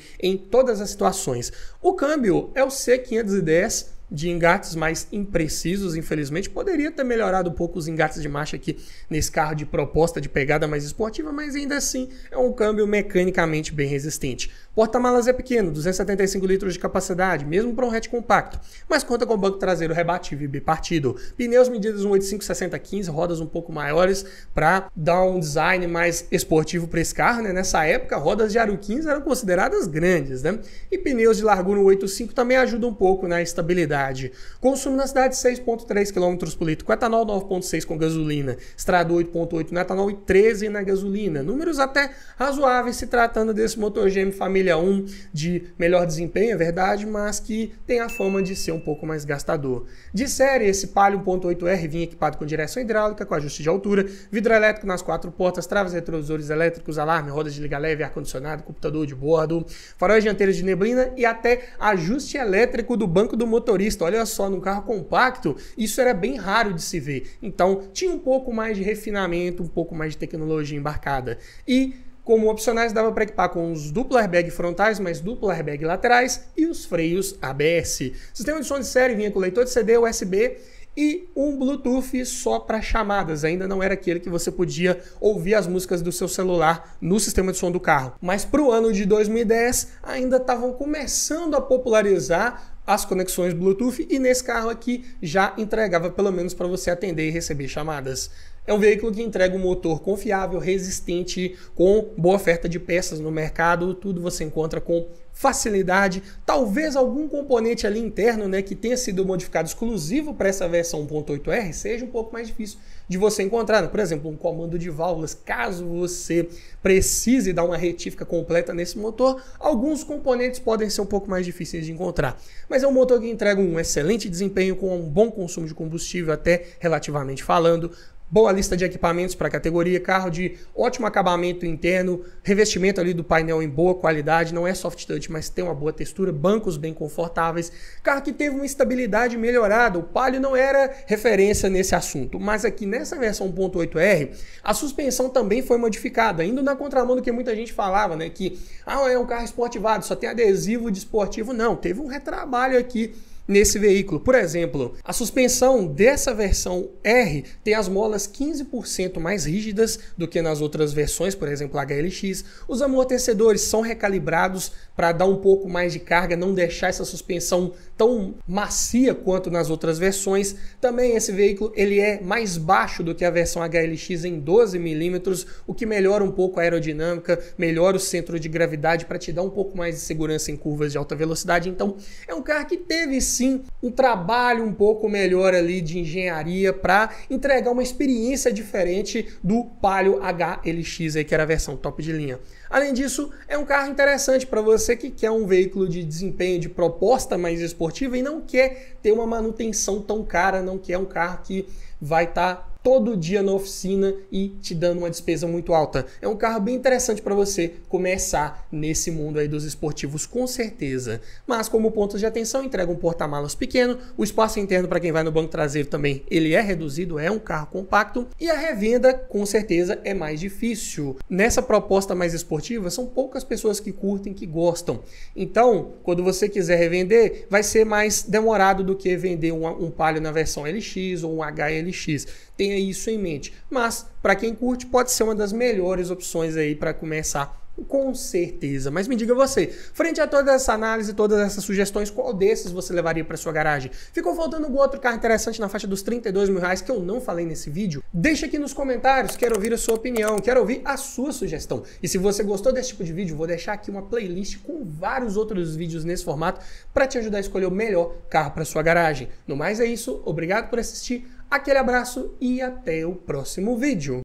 em todas as situações. O câmbio é o C510, de engates mais imprecisos, infelizmente. Poderia ter melhorado um pouco os engates de marcha aqui nesse carro de proposta de pegada mais esportiva, mas ainda assim é um câmbio mecanicamente bem resistente. Porta-malas é pequeno, 275 litros de capacidade, mesmo para um hatch compacto, mas conta com banco traseiro rebatível e bipartido. Pneus medidas 185/60/15, rodas um pouco maiores para dar um design mais esportivo para esse carro, né? Nessa época, rodas de aro 15 eram consideradas grandes, né? E pneus de largura 185 também ajudam um pouco na estabilidade. Consumo na cidade 6,3 km por litro com etanol, 9,6 com gasolina, estrada 8,8 no etanol e 13 na gasolina. Números até razoáveis se tratando desse motor GM Família 1 de melhor desempenho, é verdade, mas que tem a fama de ser um pouco mais gastador. De série, esse Palio 1.8R vinha equipado com direção hidráulica, com ajuste de altura, vidro elétrico nas 4 portas, travas retrovisores elétricos, alarme, rodas de liga leve, ar-condicionado, computador de bordo, faróis dianteiros de neblina e até ajuste elétrico do banco do motorista. Olha só, num carro compacto, isso era bem raro de se ver. Então, tinha um pouco mais de refinamento, um pouco mais de tecnologia embarcada. E como opcionais, dava para equipar com os duplo airbag frontais, mais duplo airbag laterais e os freios ABS. Sistema de som de série vinha com leitor de CD, USB e um Bluetooth só para chamadas. Ainda não era aquele que você podia ouvir as músicas do seu celular no sistema de som do carro. Mas para o ano de 2010 ainda estavam começando a popularizar as conexões Bluetooth e nesse carro aqui já entregava pelo menos para você atender e receber chamadas. É um veículo que entrega um motor confiável, resistente, com boa oferta de peças no mercado, tudo você encontra com facilidade. Talvez algum componente ali interno, né, que tenha sido modificado exclusivo para essa versão 1.8R seja um pouco mais difícil de você encontrar, né? Por exemplo, um comando de válvulas, caso você precise dar uma retífica completa nesse motor, alguns componentes podem ser um pouco mais difíceis de encontrar. Mas é um motor que entrega um excelente desempenho com um bom consumo de combustível, até relativamente falando. Boa lista de equipamentos para a categoria, carro de ótimo acabamento interno, revestimento ali do painel em boa qualidade, não é soft touch, mas tem uma boa textura, bancos bem confortáveis, carro que teve uma estabilidade melhorada. O Palio não era referência nesse assunto, mas aqui nessa versão 1.8R, a suspensão também foi modificada, indo na contramão do que muita gente falava, né, que é um carro esportivado, só tem adesivo de esportivo. Não, teve um retrabalho aqui nesse veículo. Por exemplo, a suspensão dessa versão R tem as molas 15% mais rígidas do que nas outras versões, por exemplo, a HLX. Os amortecedores são recalibrados para dar um pouco mais de carga, não deixar essa suspensão tão macia quanto nas outras versões. Também esse veículo ele é mais baixo do que a versão HLX em 12 mm, o que melhora um pouco a aerodinâmica, melhora o centro de gravidade para te dar um pouco mais de segurança em curvas de alta velocidade. Então, é um carro que teve sim um trabalho um pouco melhor ali de engenharia para entregar uma experiência diferente do Palio HLX, aí, que era a versão top de linha. Além disso, é um carro interessante para você que quer um veículo de desempenho, de proposta mais esportiva e não quer ter uma manutenção tão cara, não quer um carro que vai estar todo dia na oficina e te dando uma despesa muito alta. É um carro bem interessante para você começar nesse mundo aí dos esportivos, com certeza. Mas como pontos de atenção, entrega um porta-malas pequeno, o espaço interno para quem vai no banco traseiro também, ele é reduzido, é um carro compacto, e a revenda, com certeza, é mais difícil. Nessa proposta mais esportiva, são poucas pessoas que curtem, que gostam. Então, quando você quiser revender, vai ser mais demorado do que vender um Palio na versão LX ou um HLX. Tenha isso em mente. Mas, para quem curte, pode ser uma das melhores opções aí para começar, com certeza. Mas me diga você, frente a toda essa análise, todas essas sugestões, qual desses você levaria para sua garagem? Ficou faltando algum outro carro interessante na faixa dos R$32 mil que eu não falei nesse vídeo? Deixa aqui nos comentários, quero ouvir a sua opinião, quero ouvir a sua sugestão. E se você gostou desse tipo de vídeo, vou deixar aqui uma playlist com vários outros vídeos nesse formato para te ajudar a escolher o melhor carro para sua garagem. No mais é isso, obrigado por assistir, aquele abraço e até o próximo vídeo.